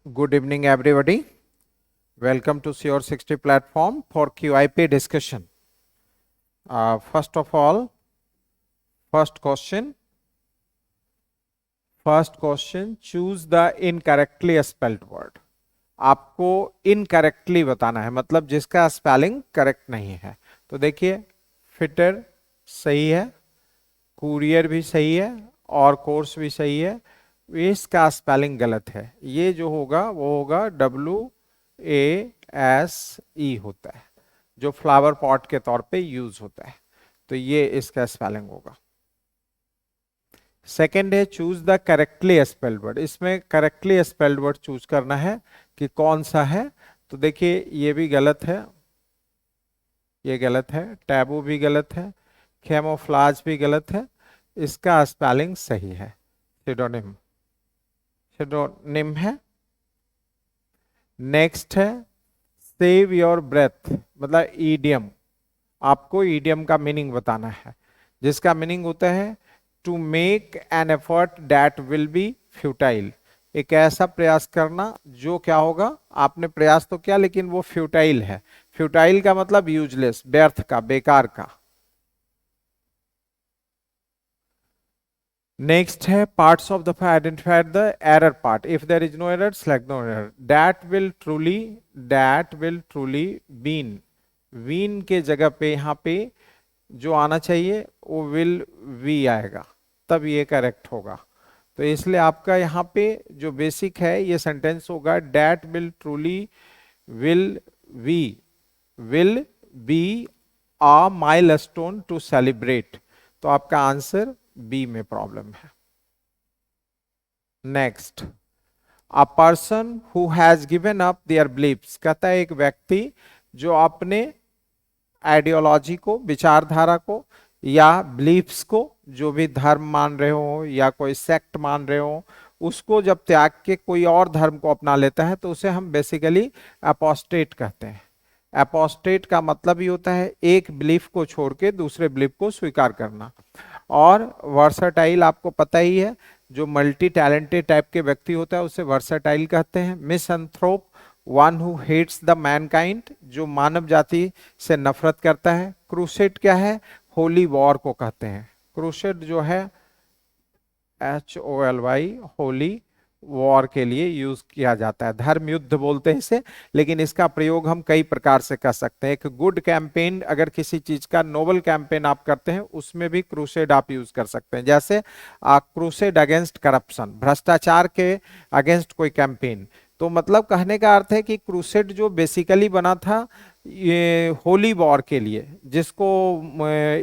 Good evening, everybody. Welcome to CR60 platform for QIP discussion. First of all, first question, choose the incorrectly spelled word. आपको incorrectly बताना है, मतलब जिसका spelling correct नहीं है। तो देखिए, फिटर सही है, कुरियर भी सही है और कोर्स भी सही है। इसका स्पेलिंग गलत है। ये जो होगा वो होगा WASE होता है, जो फ्लावर पॉट के तौर पे यूज होता है। तो ये इसका स्पेलिंग होगा। सेकेंड है choose the correctly spelled word. इसमें करेक्टली स्पेल्ड वर्ड चूज करना है कि कौन सा है। तो देखिए, ये भी गलत है, ये गलत है, टैबू भी गलत है, कैमोफ्लाज भी गलत है। इसका स्पेलिंग सही है, सिडोनिम, सिडोनिम है। नेक्स्ट है सेव योर ब्रेथ, मतलब ईडियम। आपको ईडियम का मीनिंग बताना है, जिसका मीनिंग होता है to make an effort that will be futile. एक ऐसा प्रयास करना जो क्या होगा, आपने प्रयास तो किया लेकिन वो फ्यूटाइल है। फ्यूटाइल का मतलब यूजलेस, व्यर्थ का, बेकार का। नेक्स्ट है parts of the identify the error part. If there is no error select no error. That will truly been, been के जगह पे यहां पे जो आना चाहिए वो विल वी आएगा, तब ये करेक्ट होगा। तो इसलिए आपका यहाँ पे जो बेसिक है ये सेंटेंस होगा that will truly will be a milestone to celebrate. तो आपका आंसर बी में प्रॉब्लम है। Next, a person who has given up their beliefs. कहता है एक व्यक्ति जो अपने आइडियोलॉजी को, विचारधारा को या बिलीफ्स को, जो भी धर्म मान रहे हो या कोई सेक्ट मान रहे हो, उसको जब त्याग के कोई और धर्म को अपना लेता है तो उसे हम बेसिकली अपोस्टेट कहते हैं। अपोस्टेट का मतलब ही होता है एक बिलीफ को छोड़ के दूसरे बिलीफ को स्वीकार करना। और वर्सटाइल आपको पता ही है, जो मल्टी टैलेंटेड टाइप के व्यक्ति होता है उसे वर्सटाइल कहते हैं। Misanthrope, one who hates the mankind, जो मानव जाति से नफरत करता है। क्रूसेड क्या है, होली वॉर को कहते हैं। क्रूसेड जो है HOLY, होली वॉर के लिए यूज किया जाता है। धर्म युद्ध बोलते हैं इसे, लेकिन इसका प्रयोग हम कई प्रकार से कर सकते हैं। एक गुड कैंपेन, अगर किसी चीज का नोबल कैंपेन आप करते हैं उसमें भी क्रूसेड आप यूज कर सकते हैं। जैसे क्रूसेड अगेंस्ट करप्शन, भ्रष्टाचार के अगेंस्ट कोई कैंपेन। तो मतलब कहने का अर्थ है कि क्रूसेड जो बेसिकली बना था ये होली वॉर के लिए, जिसको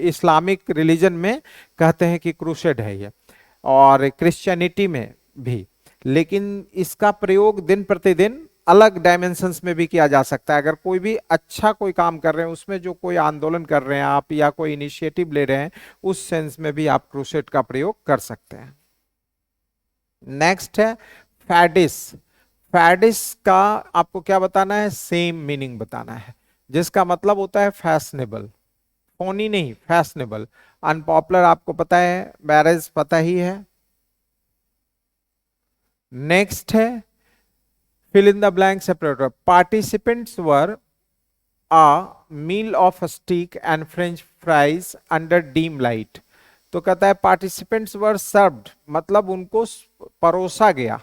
इस्लामिक रिलीजन में कहते हैं कि क्रूसेड है ये, और क्रिश्चियनिटी में भी। लेकिन इसका प्रयोग दिन प्रतिदिन अलग डायमेंशंस में भी किया जा सकता है। अगर कोई भी अच्छा कोई काम कर रहे हैं, उसमें जो कोई आंदोलन कर रहे हैं आप या कोई इनिशिएटिव ले रहे हैं, उस सेंस में भी आप क्रूसेड का प्रयोग कर सकते हैं। नेक्स्ट है फैडिस। फैडिस का आपको क्या बताना है, सेम मीनिंग बताना है, जिसका मतलब होता है फैशनेबल, फोनी नहीं, फैशनेबल। अनपॉपुलर आपको पता है, मैरिज पता ही है। नेक्स्ट है fill in the blank separator. Participants were a meal of steak and French fries under dim light. तो कहता है पार्टिसिपेंट्स वर सर्व्ड, मतलब उनको परोसा गया।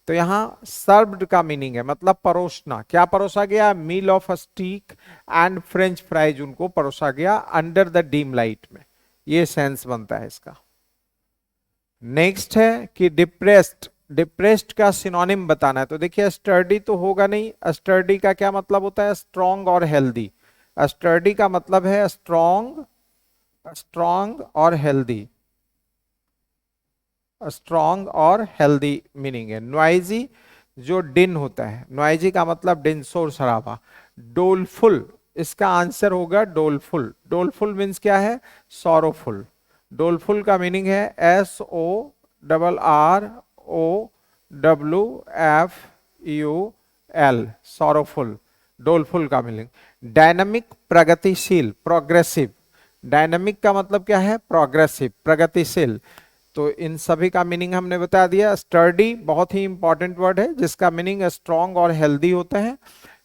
तो यहां सर्व्ड का मीनिंग है मतलब परोसना। क्या परोसा गया, meal of steak and French fries उनको परोसा गया अंडर द डीम लाइट में। ये सेंस बनता है इसका। नेक्स्ट है कि डिप्रेस्ड, डिप्रेस्ड का सिनोनिम बताना है। तो देखिए स्टर्डी तो होगा नहीं, स्टर्डी का क्या मतलब होता है, स्ट्रॉन्ग और हेल्दी। स्टर्डी का मतलब है स्ट्रॉन्ग, स्ट्रॉन्ग और हेल्दी, स्ट्रॉन्ग और हेल्दी मीनिंग है। नॉइजी जो डिन होता है, नॉइजी का मतलब डिन, शोर शराबा। डोलफुल, इसका आंसर होगा डोलफुल। डोलफुल मीन्स क्या है, सॉरोफुल। डोलफुल का मीनिंग है SORROWFUL, सॉरोफुल। डोलफुल का मीनिंग। डायनामिक, प्रगतिशील, प्रोग्रेसिव। डायनामिक का मतलब क्या है, प्रोग्रेसिव, प्रगतिशील। तो इन सभी का मीनिंग हमने बता दिया। स्टर्डी बहुत ही इंपॉर्टेंट वर्ड है जिसका मीनिंग स्ट्रॉन्ग और हेल्दी होता है।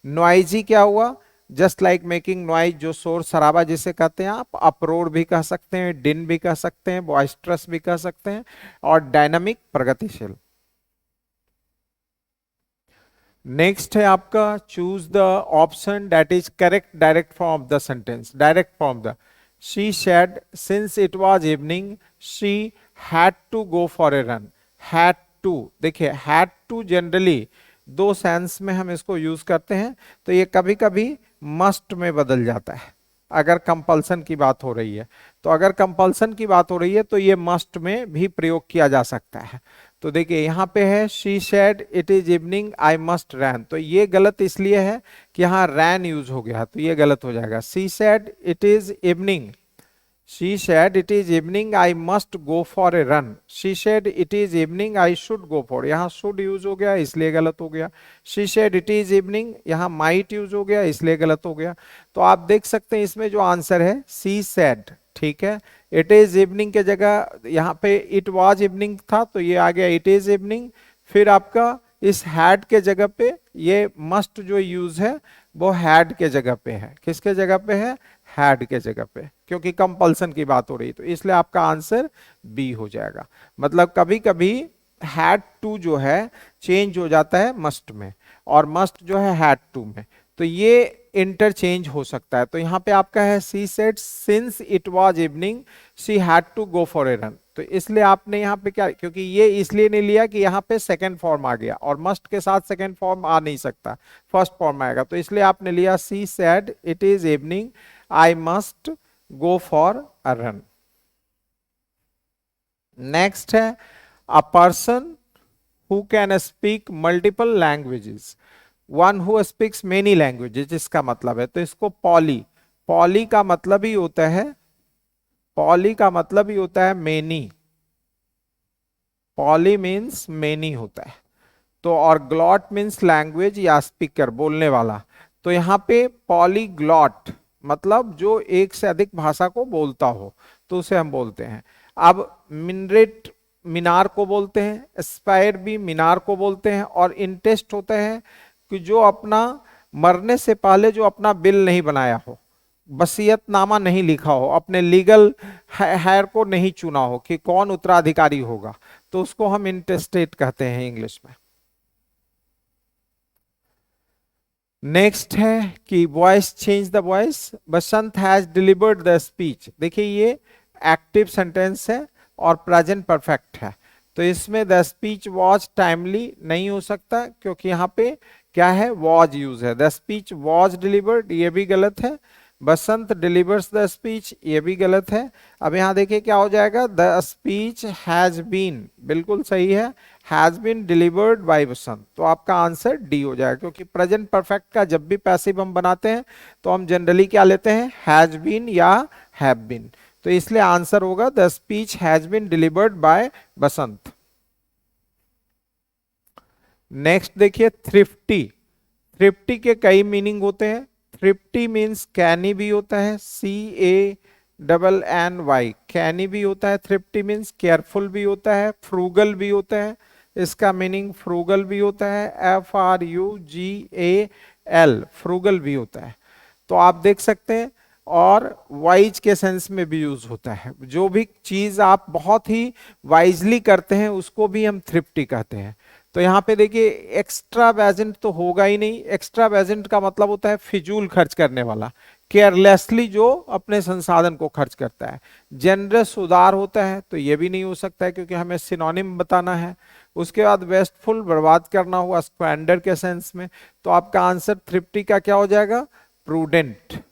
नॉइजी क्या हुआ? जस्ट लाइक मेकिंग नॉइज, जो शोर शराबा जिसे कहते हैं आप, अपरोर भी कह सकते हैं, दिन भी कह सकते हैं, बॉइस्ट्रस भी कह सकते हैं, और डायनामिक प्रगतिशील। नेक्स्ट है आपका choose the option that is correct direct form of the sentence. Direct form the she said since it was evening she had to go for a run. Had to, देखिए had to generally दो sense में हम इसको use करते हैं, तो ये कभी कभी मस्ट में बदल जाता है अगर कंपल्सन की बात हो रही है। तो अगर कंपल्सन की बात हो रही है तो ये मस्ट में भी प्रयोग किया जा सकता है। तो देखिए यहाँ पे है she said it is evening I must ran, तो ये गलत इसलिए है कि यहाँ रैन यूज हो गया, तो ये गलत हो जाएगा। She said it is evening, she said it is evening I must go for a run, she said it is evening I should go for, यहाँ should यूज हो गया इसलिए गलत हो गया। she said it is evening, यहाँ might use हो गया इसलिए गलत हो गया। तो आप देख सकते हैं इसमें जो आंसर है she said, ठीक है। it is evening के जगह यहाँ पे it was evening था तो ये आ गया it is evening। फिर आपका इस had के जगह पे ये must जो यूज है वो had के जगह पे है। किसके जगह पे है? हैड के जगह पे, क्योंकि कंपल्सन की बात हो रही है, तो इसलिए आपका आंसर बी हो जाएगा। मतलब कभी कभी हैड टू जो है चेंज हो जाता है मस्ट में, और मस्ट जो है हैड टू में, तो ये इंटरचेंज हो सकता है। तो यहाँ पे आपका है she said since it was evening she had to go for a run, तो इसलिए आपने यहाँ पे क्या, क्योंकि ये इसलिए नहीं लिया कि यहाँ पे सेकंड फॉर्म आ गया, और मस्ट के साथ सेकंड फॉर्म आ नहीं सकता, फर्स्ट फॉर्म आएगा, तो इसलिए आपने लिया she said it is evening I must go for a run. Next है a person who can speak multiple languages, one who speaks many languages, इसका मतलब है, तो इसको पॉली, पॉली का मतलब ही होता है, पॉली का मतलब ही होता है मेनी, पॉली मीन्स मेनी होता है। तो और ग्लॉट मीन्स लैंग्वेज या स्पीकर, बोलने वाला, तो यहाँ पे पॉलीग्लॉट मतलब जो एक से अधिक भाषा को बोलता हो तो उसे हम बोलते हैं। अब मिनरेट मीनार को बोलते हैं, एस्पायर भी मीनार को बोलते हैं, और इंटेस्ट होता है कि जो अपना मरने से पहले जो अपना बिल नहीं बनाया हो, वसीयतनामा नहीं लिखा हो, अपने लीगल हायर को नहीं चुना हो कि कौन उत्तराधिकारी होगा, तो उसको हम इंटेस्टेट कहते हैं इंग्लिश में। नेक्स्ट है कि voice change the voice, Basant has delivered the speech. देखिए ये एक्टिव सेंटेंस है और प्रेजेंट परफेक्ट है, तो इसमें द स्पीच वॉज टाइमली नहीं हो सकता, क्योंकि यहाँ पे क्या है, वॉज यूज है। द स्पीच वॉज डिलीवर्ड, ये भी गलत है। बसंत डिलीवर्स द स्पीच, ये भी गलत है। अब यहाँ देखिए क्या हो जाएगा, द स्पीच हैज बीन, बिल्कुल सही है, हैज बीन डिलीवर्ड बाय बसंत, तो आपका आंसर डी हो जाएगा, क्योंकि प्रेजेंट परफेक्ट का जब भी पैसिव हम बनाते हैं तो हम जनरली क्या लेते हैं, हैज बीन या हैव बीन, तो इसलिए आंसर होगा the speech has been delivered by Basant. Next देखिए थ्रिफ्टी, थ्रिफ्टी के कई मीनिंग होते हैं। थ्रिफ्टी मीन्स कैनी भी होता है, CANNY, कैनी भी होता है। थ्रिफ्टी मीन्स केयरफुल भी होता है, फ्रूगल भी होता है, इसका मीनिंग फ्रूगल भी होता है, FRUGAL, फ्रूगल भी होता है। तो आप देख सकते हैं, और वाइज के सेंस में भी यूज होता है, जो भी चीज आप बहुत ही वाइजली करते हैं उसको भी हम थ्रिफ्टी कहते हैं। तो यहाँ पे देखिए एक्स्ट्रा वेजेंट तो होगा ही नहीं, एक्स्ट्रा वेजेंट का मतलब होता है फिजूल खर्च करने वाला, केयरलेसली जो अपने संसाधन को खर्च करता है। जनरस उदार होता है, तो ये भी नहीं हो सकता है क्योंकि हमें सिनोनिम बताना है। उसके बाद वेस्टफुल, बर्बाद करना हुआ, स्क्वेंडर के सेंस में, तो आपका आंसर थ्रिफ्टी का क्या हो जाएगा, प्रूडेंट।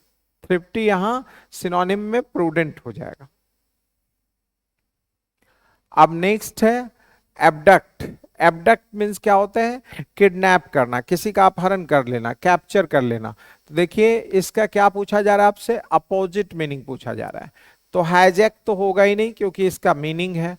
थ्रिफ्टी यहां सिनोनिम में प्रूडेंट हो जाएगा। अब नेक्स्ट है एबडक्ट। एबडक्ट मीन्स क्या होता है, किडनैप करना, किसी का अपहरण कर लेना, कैप्चर कर लेना। तो देखिए इसका क्या पूछा जा रहा है आपसे, अपोजिट मीनिंग पूछा जा रहा है। तो हाईजैक तो होगा ही नहीं क्योंकि इसका मीनिंग है।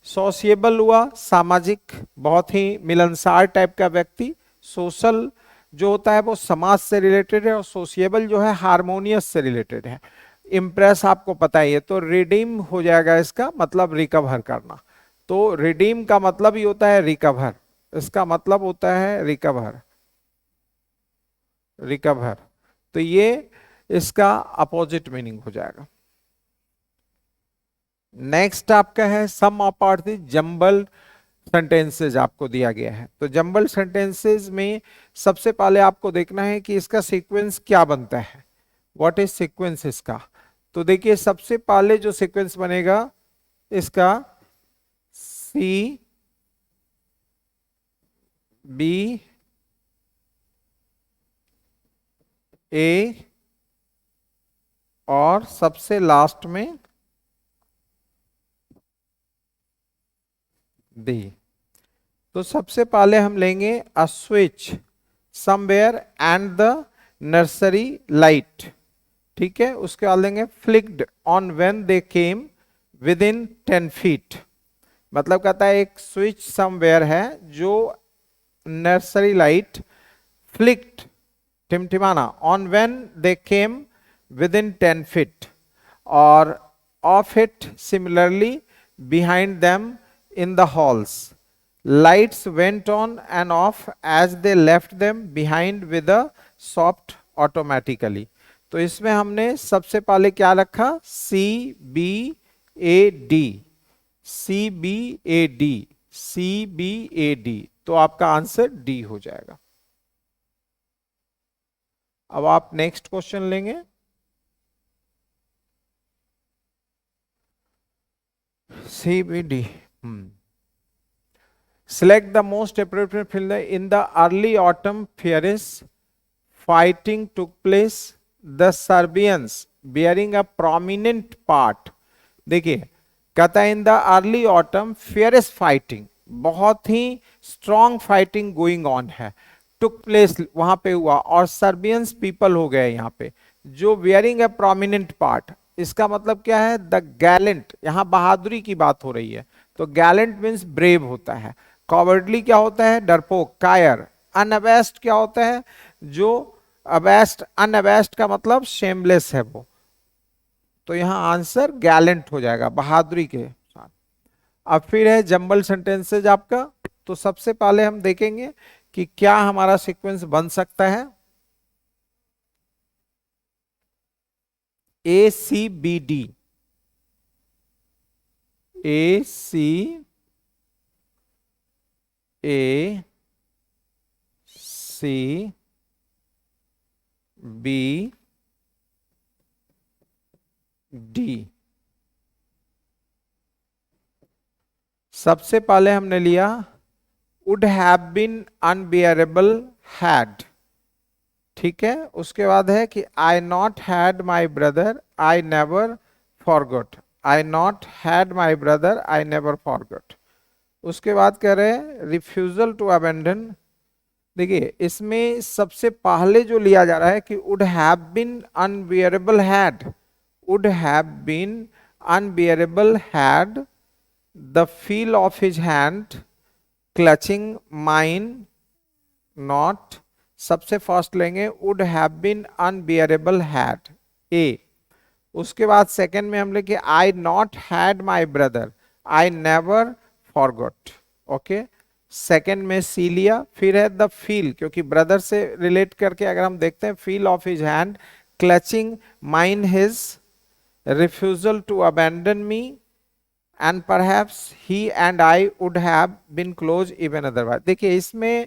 सोशिएबल हुआ, सामाजिक, बहुत ही मिलनसार टाइप का व्यक्ति। सोशल जो होता है वो समाज से रिलेटेड है, और सोशिएबल जो है हारमोनियस से रिलेटेड है। इम्प्रेस आपको पता ही है, तो रिडीम हो जाएगा इसका मतलब रिकवर करना। तो रिडीम का मतलब ही होता है रिकवर, इसका मतलब होता है रिकवर, रिकवर। तो ये इसका अपोजिट मीनिंग हो जाएगा। नेक्स्ट आपका है सम ऑफ द जंबल सेंटेंसेज आपको दिया गया है। तो जंबल सेंटेंसेज में सबसे पहले आपको देखना है कि इसका सीक्वेंस क्या बनता है, व्हाट इज सीक्वेंस इसका। तो देखिए सबसे पहले जो सीक्वेंस बनेगा इसका सी बी ए और सबसे लास्ट में डी। तो सबसे पहले हम लेंगे a switch somewhere and the nursery light, ठीक है। उसके बाद लेंगे flicked on when they came within 10 feet. मतलब कहता है एक स्विच समवेयर है जो नर्सरी लाइट फ्लिक्ड टिमटिमाना on when they came within 10 feet और off it similarly behind them in the halls. Lights went on and off as they left them behind with a soft automatically. तो इसमें हमने सबसे पहले क्या रखा, C B A D, C B A D, C B A D. तो आपका answer D हो जाएगा। अब आप नेक्स्ट क्वेश्चन लेंगे। CBD. Select the most appropriate field in the early autumn fierce fighting took place. The Serbians bearing a prominent part. देखिए कहता है in the early autumn fierce fighting, बहुत ही स्ट्रॉन्ग फाइटिंग गोइंग ऑन है, took place वहां पे हुआ और सर्बियंस people हो गए यहाँ पे जो वियरिंग ए प्रोमिनेंट पार्ट। इसका मतलब क्या है, द गैलेंट, यहां बहादुरी की बात हो रही है। तो गैलेंट मीन्स ब्रेव होता है, कॉवर्डली क्या होता है, डरपोक, कायर, अनअबेस्ट क्या होता है, जो अबेस्ट, अनअबेस्ट का मतलब शेमलेस है वो। तो यहां आंसर गैलेंट हो जाएगा, बहादुरी के साथ। अब फिर है जंबल सेंटेंसेज आपका। तो सबसे पहले हम देखेंगे कि क्या हमारा सीक्वेंस बन सकता है। A C B D, A C A C B D. सबसे पहले हमने लिया would have been unbearable had, ठीक है। उसके बाद है कि I not had my brother I never forgot, I not had my brother I never forgot. उसके बाद कह रहे हैं रिफ्यूजल टू अबेंडन। देखिए इसमें सबसे पहले जो लिया जा रहा है कि would have been unbearable had, would have been unbearable had the feel of his hand clutching mine not. सबसे फर्स्ट लेंगे would have been unbearable had, A. उसके बाद सेकंड में हम लेंगे I not had my brother I never forgot, okay. Second में C लिया। फिर है द फील, क्योंकि ब्रदर से रिलेट करके अगर हम देखते हैं, feel of his hand clutching mine his refusal to abandon me and perhaps he and I would have been close even otherwise. देखिए इसमें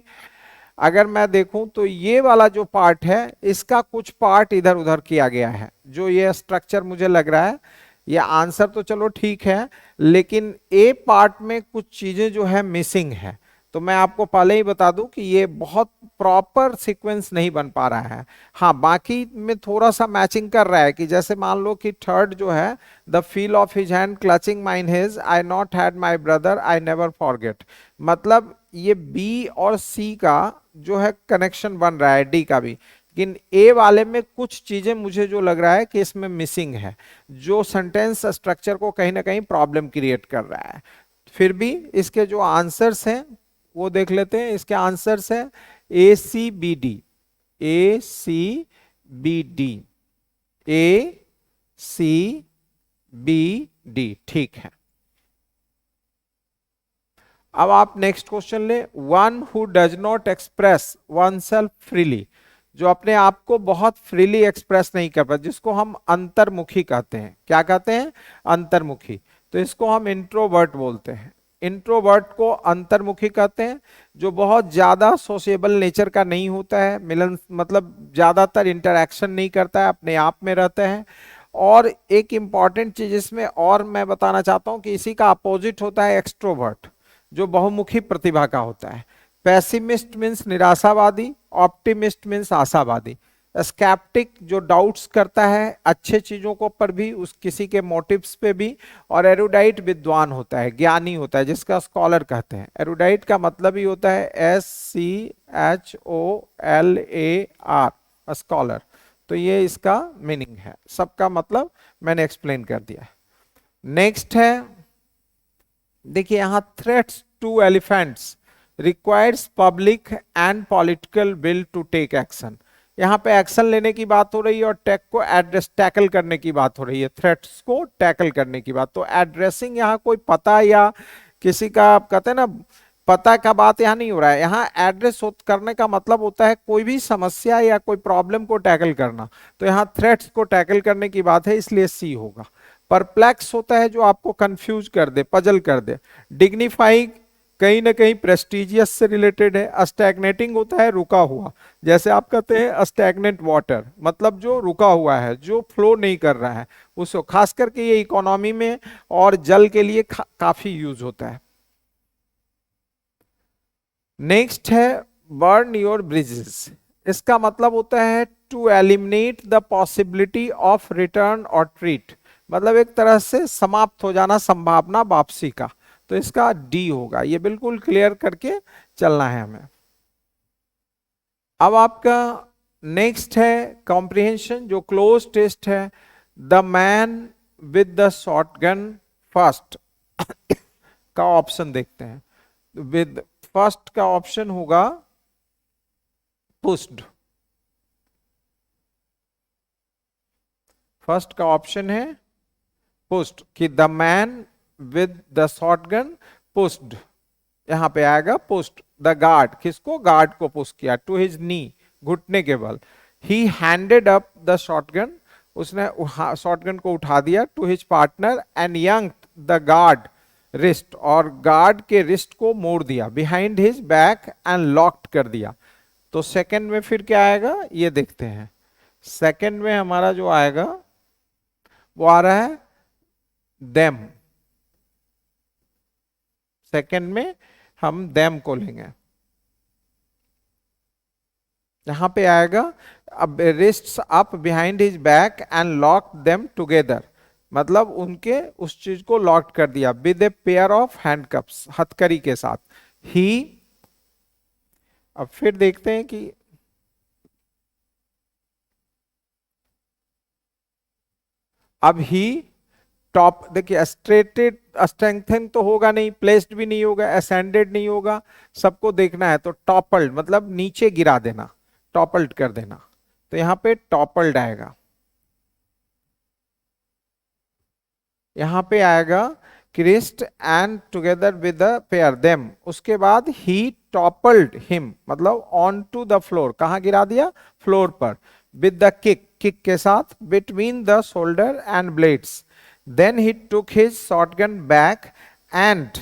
अगर मैं देखूं तो ये वाला जो पार्ट है इसका कुछ पार्ट इधर उधर किया गया है। जो ये स्ट्रक्चर मुझे लग रहा है, ये आंसर तो चलो ठीक है, लेकिन ए पार्ट में कुछ चीजें जो है मिसिंग है। तो मैं आपको पहले ही बता दूं कि ये बहुत प्रॉपर सीक्वेंस नहीं बन पा रहा है। हाँ बाकी में थोड़ा सा मैचिंग कर रहा है, कि जैसे मान लो कि थर्ड जो है the feel of his hand clutching mine his I not had my brother I never forget, मतलब ये बी और सी का जो है कनेक्शन बन रहा है, डी का भी। लेकिन ए वाले में कुछ चीजें मुझे जो लग रहा है कि इसमें मिसिंग है, जो सेंटेंस स्ट्रक्चर को कहीं ना कहीं प्रॉब्लम क्रिएट कर रहा है। फिर भी इसके जो आंसर्स हैं वो देख लेते हैं। इसके आंसर्स हैं ए C B D, A C B D, A C B D, ठीक है। अब आप नेक्स्ट क्वेश्चन ले, one who does not express one self freely, जो अपने आप को बहुत फ्रीली एक्सप्रेस नहीं कर पाता, जिसको हम अंतर्मुखी कहते हैं। क्या कहते हैं? अंतर्मुखी। तो इसको हम इंट्रोवर्ट बोलते हैं। इंट्रोवर्ट को अंतर्मुखी कहते हैं। जो बहुत ज्यादा सोशेबल नेचर का नहीं होता है, मिलन मतलब ज्यादातर इंटरेक्शन नहीं करता है, अपने आप में रहता है। और एक इंपॉर्टेंट चीज इसमें और मैं बताना चाहता हूं कि इसी का अपोजिट होता है एक्सट्रोवर्ट, जो बहुमुखी प्रतिभा का होता है। पैसिमिस्ट मीन्स निराशावादी, ऑप्टिमिस्ट मीन्स आशावादी। स्कैप्टिक जो डाउट्स करता है अच्छे चीजों को पर भी, उस किसी के मोटिव्स पे भी। और एरुडाइट विद्वान होता है, ज्ञानी होता है, जिसका स्कॉलर कहते हैं। एरुडाइट का मतलब ही होता है SCHOLAR, स्कॉलर। तो ये इसका मीनिंग है, सबका मतलब मैंने एक्सप्लेन कर दिया। नेक्स्ट है, देखिए यहां threats to elephants requires public and political will to take action. यहां पे एक्शन लेने की बात हो रही है और टेक को एड्रेस टैकल करने की बात हो रही है, थ्रेट्स को टैकल करने की बात। तो एड्रेसिंग यहाँ कोई पता या किसी का, आप कहते हैं ना, पता का बात यहाँ नहीं हो रहा है। यहाँ एड्रेस करने का मतलब होता है कोई भी समस्या या कोई प्रॉब्लम को टैकल करना। तो यहाँ थ्रेट्स को टैकल करने की बात है, इसलिए सी होगा। परप्लेक्स होता है जो आपको कंफ्यूज कर दे, पजल कर दे। डिग्निफाइंग कहीं ना कहीं प्रेस्टिजियस से रिलेटेड है। स्टैग्नेटिंग होता है रुका हुआ, जैसे आप कहते हैं स्टैग्नेंट वाटर, मतलब जो रुका हुआ है, जो फ्लो नहीं कर रहा है, उसको खास करके ये इकोनॉमी में और जल के लिए काफी यूज होता है। नेक्स्ट है बर्न योर ब्रिजेस। इसका मतलब होता है to eliminate the possibility of return और ट्रीट, मतलब एक तरह से समाप्त हो जाना, संभावना वापसी का। तो इसका डी होगा। ये बिल्कुल क्लियर करके चलना है हमें। अब आपका नेक्स्ट है कॉम्प्रिहेंशन, जो क्लोज टेस्ट है। The man with the shotgun first का ऑप्शन देखते हैं। विद फर्स्ट का ऑप्शन होगा पुस्ड। फर्स्ट का ऑप्शन है पुस्ड, कि the man with the shotgun pushed, यहां पे आएगा पुस्ड द गार्ड। किसको? गार्ड को पुश किया, टू हिज नी, घुटने के बल। He handed up the shotgun, उसने शॉटगन को उठा दिया, to his partner and yanked the guard wrist, और गार्ड के रिस्ट को मोड़ दिया, behind his back and locked कर दिया। तो सेकंड में फिर क्या आएगा ये देखते हैं। सेकंड में हमारा जो आएगा वो आ रहा है देम। सेकंड में हम देम को लेंगे। यहां पे आएगा अब wrists up behind his back and lock them together, मतलब उनके उस चीज को लॉक कर दिया with a pair of handcuffs, हथकड़ी के साथ। ही, अब फिर देखते हैं कि अब ही टॉप, देखिए स्ट्रेटेड, स्ट्रेंथन तो होगा नहीं, प्लेस्ड भी नहीं होगा, असेंडेड नहीं होगा, सबको देखना है। तो टॉपल्ड मतलब नीचे गिरा देना, टॉपल्ड कर देना। तो यहां पे टॉपल्ड आएगा। यहां पे आएगा crest and together with the pair them. उसके बाद ही टॉपल्ड हिम, मतलब ऑन टू द फ्लोर, कहां गिरा दिया? फ्लोर पर। विद द किक, किक के साथ, between the shoulder and blades. Then he took his shotgun back and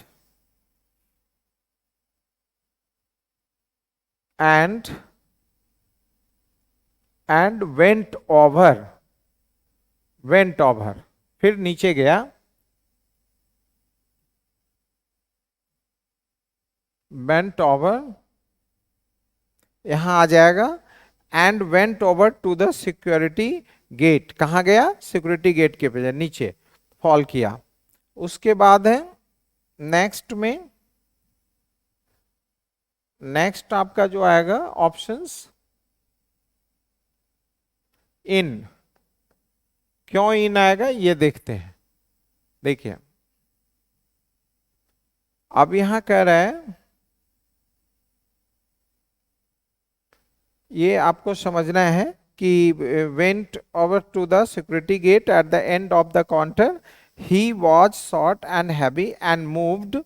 went over, फिर नीचे गया, went over, यहां आ जाएगा and went over to the security gate। कहां गया? सिक्योरिटी गेट के पे, नीचे फॉल किया। उसके बाद है नेक्स्ट में, नेक्स्ट आपका जो आएगा ऑप्शंस, इन। क्यों इन आएगा ये देखते हैं। देखिए अब यहां कह रहा है, ये आपको समझना है कि went over to the security gate at the end of the counter, he was short and heavy and moved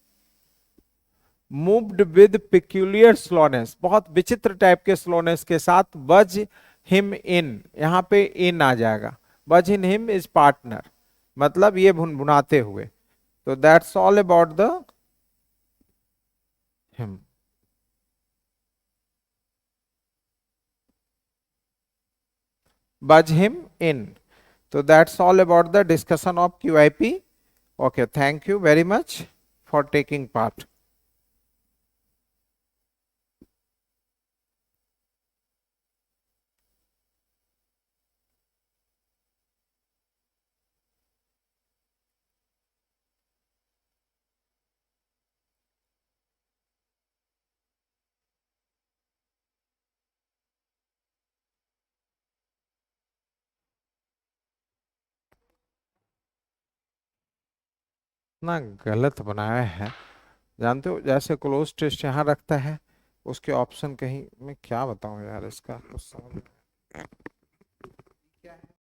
moved with peculiar slowness, बहुत विचित्र टाइप के स्लोनेस के साथ, बज हिम इन, यहाँ पे इन आ जाएगा, बज इन हिम इज पार्टनर, मतलब ये भुनभुनाते हुए। तो that's all about the him. Budge him in. So that's all about the discussion of QIP. Okay, thank you very much for taking part. ना गलत बनाया है, जानते हो, जैसे क्लोज टेस्ट यहाँ रखता है, उसके ऑप्शन कहीं, मैं क्या बताऊं यार, इसका कुछ समझ